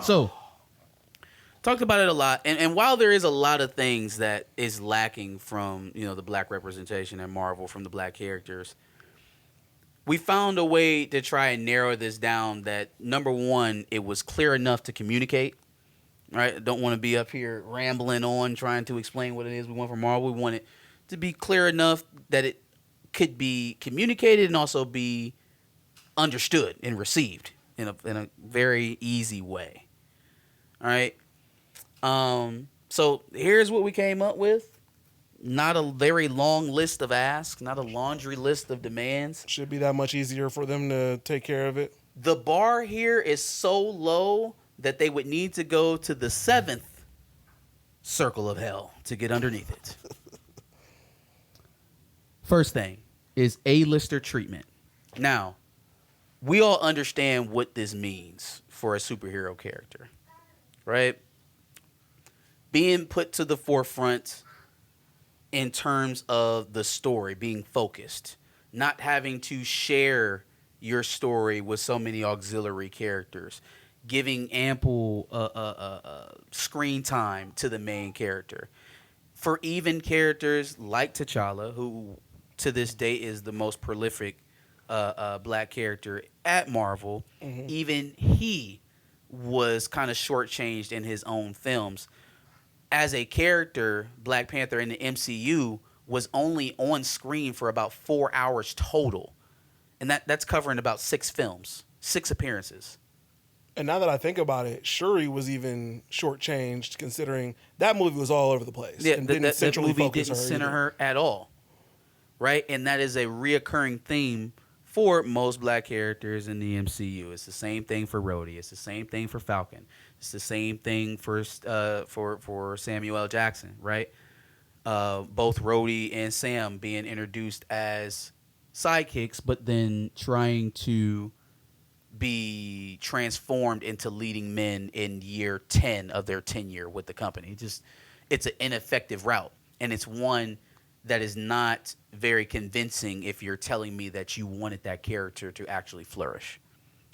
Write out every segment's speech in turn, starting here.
So talked about it a lot, and while there is a lot of things that is lacking from the black representation in Marvel from the black characters, we found a way to try and narrow this down. That number one, it was clear enough to communicate. Right, I don't want to be up here rambling on trying to explain what it is we want from Marvel. We want it to be clear enough that it could be communicated and also be understood and received in a very easy way. All right. So here's what we came up with. Not a very long list of asks, not a laundry list of demands. Should be that much easier for them to take care of it. The bar here is so low that they would need to go to the 7th circle of hell to get underneath it. First thing is A-lister treatment. Now, we all understand what this means for a superhero character, right? Being put to the forefront in terms of the story, being focused, not having to share your story with so many auxiliary characters, giving ample screen time to the main character. For even characters like T'Challa, who to this day is the most prolific black character at Marvel, even he was kind of shortchanged in his own films. As a character, Black Panther in the MCU was only on screen for about 4 hours total. And that's covering about 6 films, 6 appearances. And now that I think about it, Shuri was even shortchanged considering that movie was all over the place. Yeah, and that movie didn't center her at all. Right? And that is a reoccurring theme for most black characters in the MCU. It's the same thing for Rhodey. It's the same thing for Falcon. It's the same thing for Samuel L. Jackson, right? Both Rhodey and Sam being introduced as sidekicks, but then trying to be transformed into leading men in year 10 of their tenure with the company. It's an ineffective route, and it's one that is not very convincing if you're telling me that you wanted that character to actually flourish.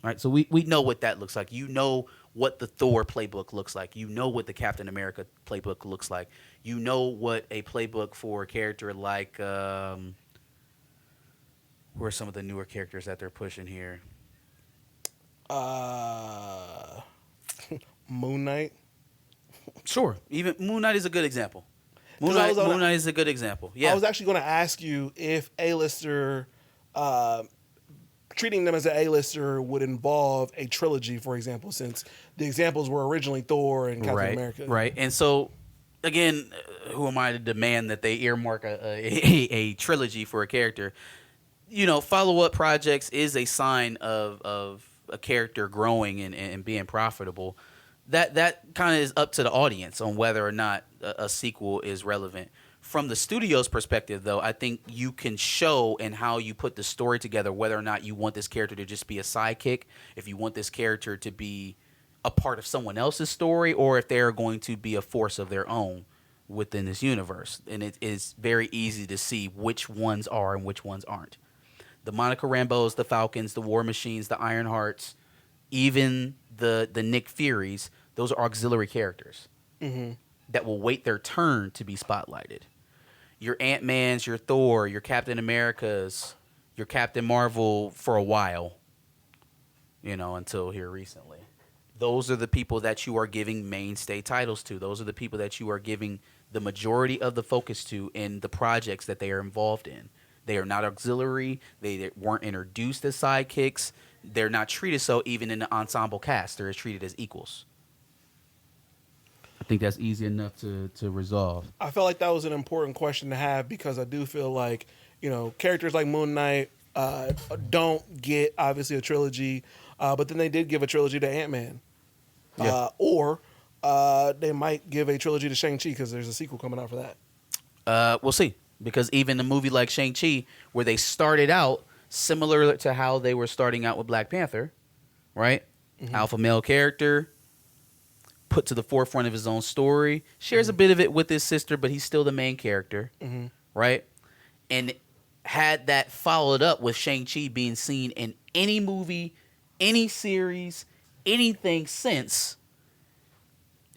All right, so we know what that looks like. You know what the Thor playbook looks like. You know what the Captain America playbook looks like. You know what a playbook for a character like who are some of the newer characters that they're pushing here? Moon Knight. Sure, even Moon Knight is a good example. Moon Knight is a good example. Yeah, I was actually going to ask you if A-lister, treating them as an A-lister would involve a trilogy, for example, since the examples were originally Thor and Captain America. Right, and so, again, who am I to demand that they earmark a trilogy for a character? Follow-up projects is a sign of a character growing and being profitable. That kind of is up to the audience on whether or not a sequel is relevant. From the studio's perspective, though, I think you can show in how you put the story together whether or not you want this character to just be a sidekick, if you want this character to be a part of someone else's story, or if they're going to be a force of their own within this universe. And it is very easy to see which ones are and which ones aren't. The Monica Rambos, the Falcons, the War Machines, the Ironhearts, even the Nick Furies, those are auxiliary characters that will wait their turn to be spotlighted. Your Ant-Mans, your Thor, your Captain Americas, your Captain Marvel for a while, until here recently. Those are the people that you are giving mainstay titles to. Those are the people that you are giving the majority of the focus to in the projects that they are involved in. They are not auxiliary. They weren't introduced as sidekicks. They're not treated so even in the ensemble cast. They're treated as equals. I think that's easy enough to resolve. I felt like that was an important question to have because I do feel like, characters like Moon Knight don't get, obviously, a trilogy, but then they did give a trilogy to Ant-Man. Yeah. Or they might give a trilogy to Shang-Chi because there's a sequel coming out for that. We'll see. Because even a movie like Shang-Chi, where they started out similar to how they were starting out with Black Panther, right? Alpha male character, put to the forefront of his own story, shares a bit of it with his sister, but he's still the main character, right? And had that followed up with Shang-Chi being seen in any movie, any series, anything since,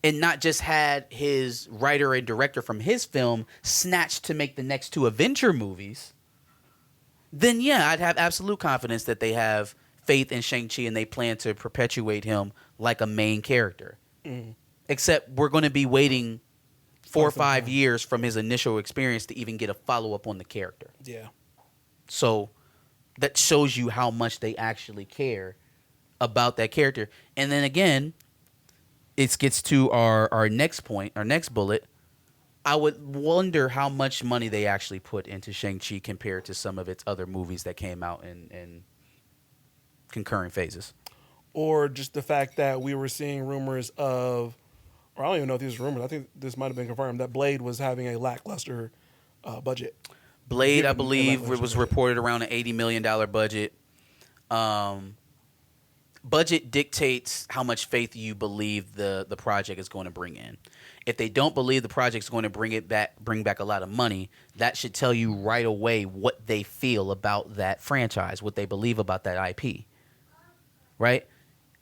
and not just had his writer and director from his film snatched to make the next two Avenger movies, then yeah, I'd have absolute confidence that they have faith in Shang-Chi and they plan to perpetuate him like a main character. Mm. Except we're going to be waiting 4 or Quite some 5 time. years from his initial experience to even get a follow-up on the character. Yeah. So that shows you how much they actually care about that character. And then again, it gets to our next point, our next bullet. I would wonder how much money they actually put into Shang-Chi compared to some of its other movies that came out in concurrent phases. Or just the fact that we were seeing rumors of, or I don't even know if these are rumors. I think this might have been confirmed that Blade was having a lackluster budget. Blade, I Given a believe, lackluster was budget. reported around an $80 million budget. Budget dictates how much faith you believe the project is going to bring in. If they don't believe the project is going to bring back a lot of money, that should tell you right away what they feel about that franchise, what they believe about that IP. Right?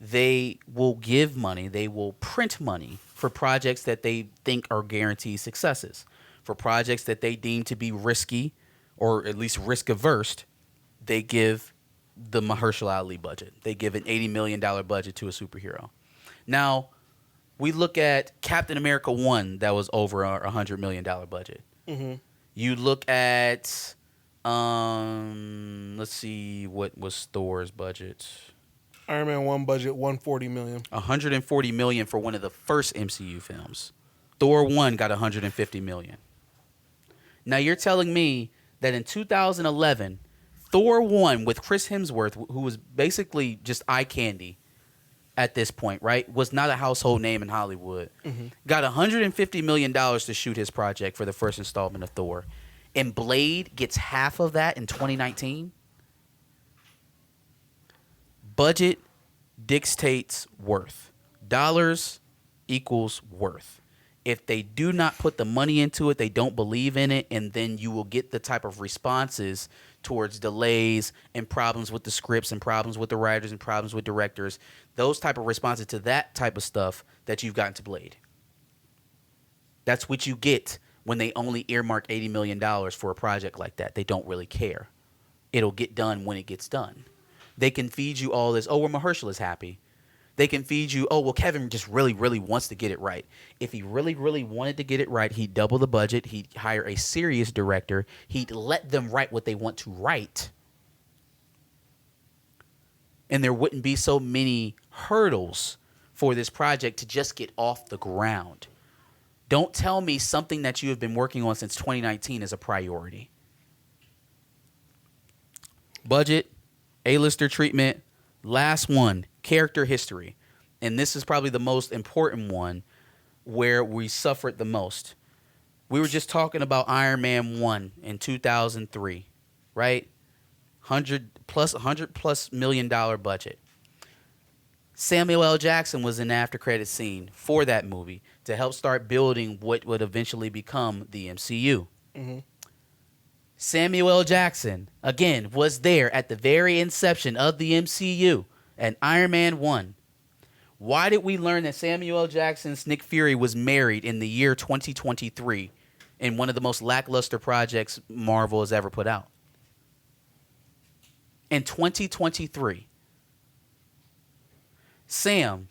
They will give money, they will print money for projects that they think are guaranteed successes. For projects that they deem to be risky or at least risk averse, they give the Mahershala Ali budget. They give an $80 million budget to a superhero. Now, we look at Captain America 1 that was over a $100 million budget. Mm-hmm. You look at, let's see, what was Thor's budget? Iron Man 1 budget, $140 million. $140 million for one of the first MCU films. Thor 1 got $150 million. Now you're telling me that in 2011, Thor 1 with Chris Hemsworth, who was basically just eye candy at this point, right? Was not a household name in Hollywood. Mm-hmm. Got $150 million to shoot his project for the first installment of Thor. And Blade gets half of that in 2019. Budget dictates worth. Dollars equals worth. If they do not put the money into it, they don't believe in it, and then you will get the type of responses towards delays and problems with the scripts and problems with the writers and problems with directors. Those type of responses to that type of stuff that you've gotten to Blade. That's what you get when they only earmark $80 million for a project like that. They don't really care. It'll get done when it gets done. They can feed you all this, oh, well, Mahershala is happy. They can feed you, oh, well, Kevin just really, really wants to get it right. If he really, really wanted to get it right, he'd double the budget. He'd hire a serious director. He'd let them write what they want to write. And there wouldn't be so many hurdles for this project to just get off the ground. Don't tell me something that you have been working on since 2019 is a priority. Budget, A-lister treatment, last one, character history. And this is probably the most important one where we suffered the most. We were just talking about Iron Man 1 in 2003, right? $100 plus million budget. Samuel L. Jackson was in the after credit scene for that movie to help start building what would eventually become the MCU. Mm-hmm. Samuel L. Jackson, again, was there at the very inception of the MCU and Iron Man 1. Why did we learn that Samuel L. Jackson's Nick Fury was married in the year 2023 in one of the most lackluster projects Marvel has ever put out? In 2023, Sam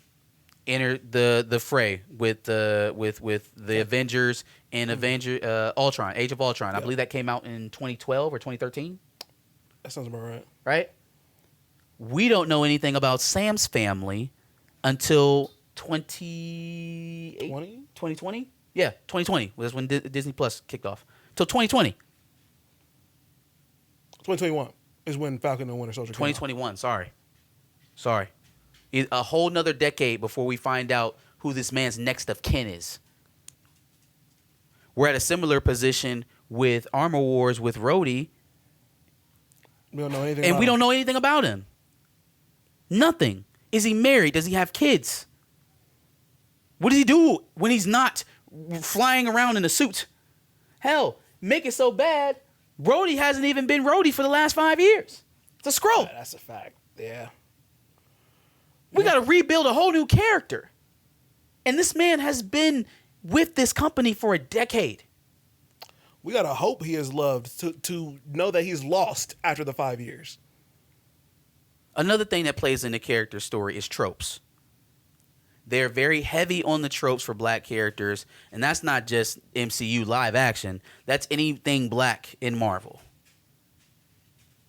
entered the fray with the Avengers and Ultron, Age of Ultron. I believe that came out in 2012 or 2013. That sounds about right. Right? We don't know anything about Sam's family until 2020? Yeah, 2020. That's when Disney Plus kicked off. Till 2020. 2021 is when Falcon and Winter Soldier came out. 2021, sorry. A whole nother decade before we find out who this man's next of kin is. We're at a similar position with Armor Wars with Rhodey, We don't know anything and about we him. don't know anything about him. Nothing. Is he married? Does he have kids? What does he do when he's not flying around in a suit? Hell, make it so bad, Rhodey hasn't even been Rhodey for the last 5 years. It's a scroll. Yeah, that's a fact. Yeah. We got to rebuild a whole new character. And this man has been with this company for a decade. We gotta hope he is loved to know that he's lost after the 5 years. Another thing that plays in the character story is tropes. They're very heavy on the tropes for black characters, and that's not just MCU live action. That's anything black in Marvel.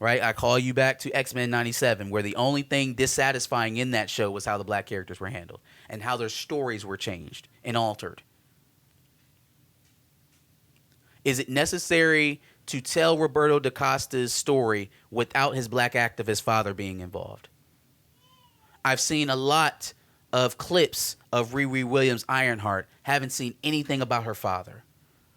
Right? I call you back to X-Men 97, where the only thing dissatisfying in that show was how the black characters were handled and how their stories were changed and altered. Is it necessary to tell Roberto da Costa's story without his black activist father being involved? I've seen a lot of clips of Riri Williams Ironheart, haven't seen anything about her father,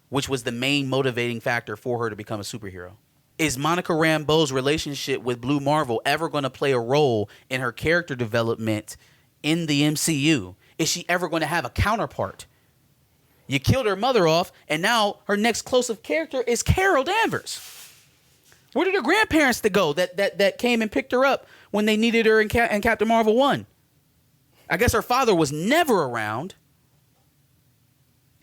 which was the main motivating factor for her to become a superhero. Is Monica Rambeau's relationship with Blue Marvel ever going to play a role in her character development in the MCU? Is she ever going to have a counterpart? You killed her mother off, and now her next closest character is Carol Danvers. Where did her grandparents to go that came and picked her up when they needed her in Captain Marvel 1? I guess her father was never around.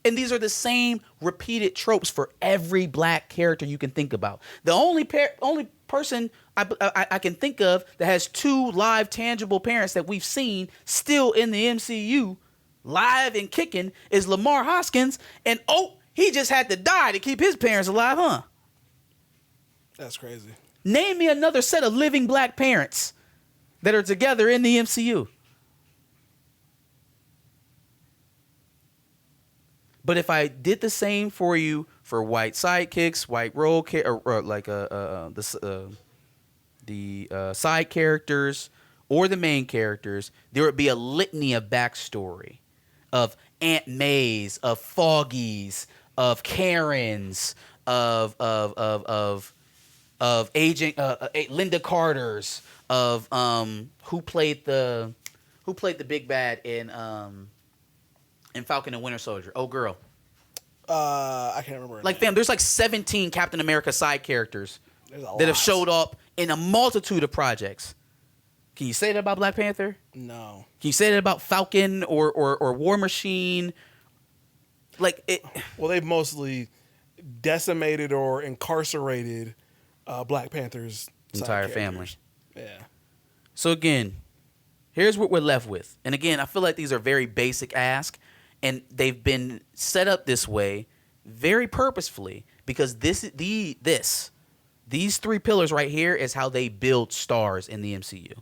And these are the same repeated tropes for every black character you can think about. The only person I can think of that has two live, tangible parents that we've seen still in the MCU, live and kicking, is Lamar Hoskins. And, he just had to die to keep his parents alive, huh? That's crazy. Name me another set of living black parents that are together in the MCU. But if I did the same for you for white sidekicks, white role or like the side characters or the main characters, there would be a litany of backstory of Aunt Mays, of Foggies, of Karens, of Agent Linda Carter's, of who played the big bad in Falcon and Winter Soldier. Oh, girl. I can't remember. Like, fam, there's like 17 Captain America side characters that have showed up in a multitude of projects. Can you say that about Black Panther? No. Can you say that about Falcon or War Machine? Like it. Well, they've mostly decimated or incarcerated Black Panther's entire family. Yeah. So again, here's what we're left with. And again, I feel like these are very basic asks. And they've been set up this way very purposefully because these three pillars right here is how they build stars in the MCU.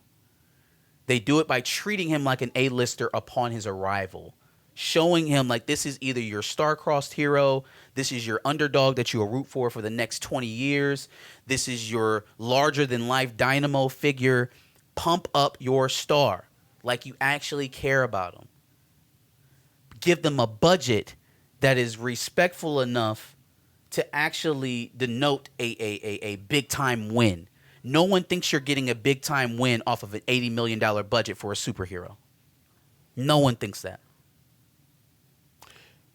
They do it by treating him like an A-lister upon his arrival, showing him like this is either your star-crossed hero, this is your underdog that you'll root for the next 20 years, this is your larger-than-life dynamo figure. Pump up your star like you actually care about him. Give them a budget that is respectful enough to actually denote a big-time win. No one thinks you're getting a big-time win off of an $80 million budget for a superhero. No one thinks that.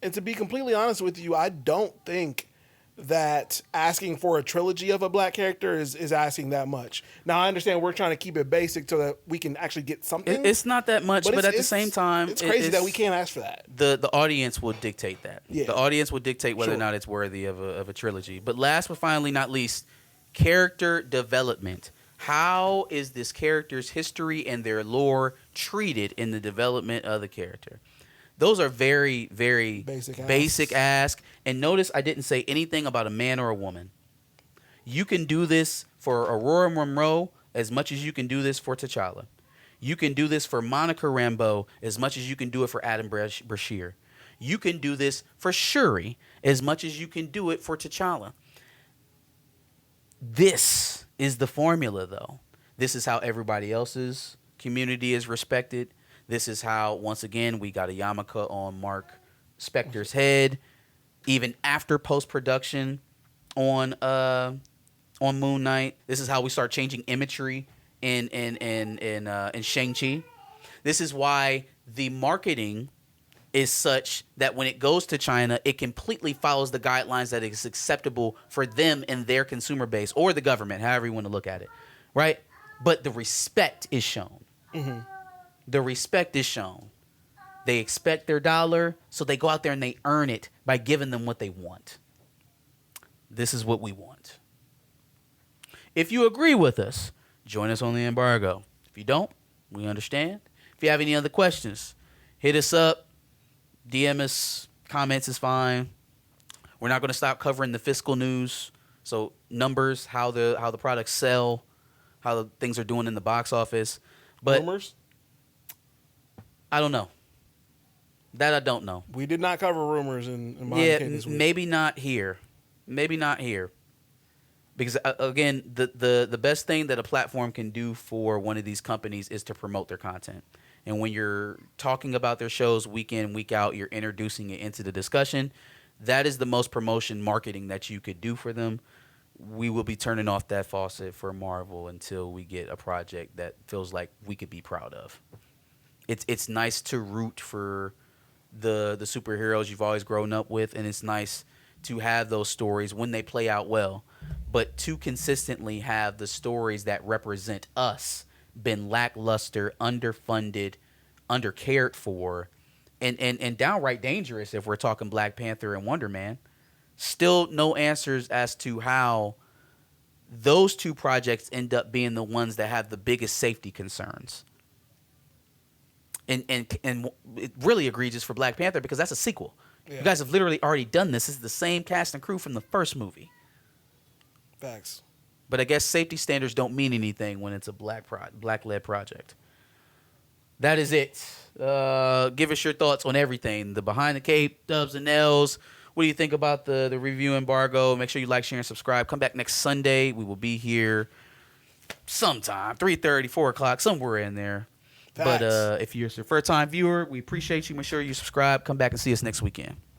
And to be completely honest with you, I don't think that asking for a trilogy of a black character is asking that much. Now, I understand we're trying to keep it basic so that we can actually get something. It's not that much, but at the same time... It's crazy that we can't ask for that. The audience will dictate that. Yeah. The audience will dictate whether or not it's worthy of a trilogy. But last but finally not least, character development. How is this character's history and their lore treated in the development of the character? Those are very, very basic ask. And notice I didn't say anything about a man or a woman. You can do this for Aurora Monroe as much as you can do this for T'Challa. You can do this for Monica Rambeau as much as you can do it for Adam Brashear. You can do this for Shuri as much as you can do it for T'Challa. This is the formula, though. This is how everybody else's community is respected. This is how, once again, we got a yarmulke on Mark Spector's head. Even after post-production on Moon Knight, this is how we start changing imagery in Shang-Chi. This is why the marketing is such that when it goes to China, it completely follows the guidelines that is acceptable for them and their consumer base, or the government, however you want to look at it, right? But the respect is shown. Mm-hmm. The respect is shown. They expect their dollar, so they go out there and they earn it by giving them what they want. This is what we want. If you agree with us, join us on the embargo. If you don't, we understand. If you have any other questions, hit us up, DM us, comments is fine. We're not going to stop covering the fiscal news. So numbers, how the products sell, how the things are doing in the box office. But Rumors? I don't know. That I don't know. We did not cover rumors in Behind Yeah, the Cape this week. maybe not here. Maybe not here. Because again, the best thing that a platform can do for one of these companies is to promote their content. And when you're talking about their shows week in, week out, you're introducing it into the discussion. That is the most promotion marketing that you could do for them. We will be turning off that faucet for Marvel until we get a project that feels like we could be proud of. It's nice to root for the superheroes you've always grown up with, and it's nice to have those stories when they play out well. But to consistently have the stories that represent us been lackluster, underfunded, undercared for, and downright dangerous if we're talking Black Panther and Wonder Man. Still no answers as to how those two projects end up being the ones that have the biggest safety concerns. And it really egregious for Black Panther because that's a sequel. Yeah. You guys have literally already done this. This is the same cast and crew from the first movie. Facts. But I guess safety standards don't mean anything when it's a black-led project. That is it. Give us your thoughts on everything. The Behind the Cape, Dubs and L's. What do you think about the review embargo? Make sure you like, share, and subscribe. Come back next Sunday. We will be here sometime, 3:30, 4 o'clock, somewhere in there. Facts. But if you're a first-time viewer, we appreciate you. Make sure you subscribe. Come back and see us next weekend.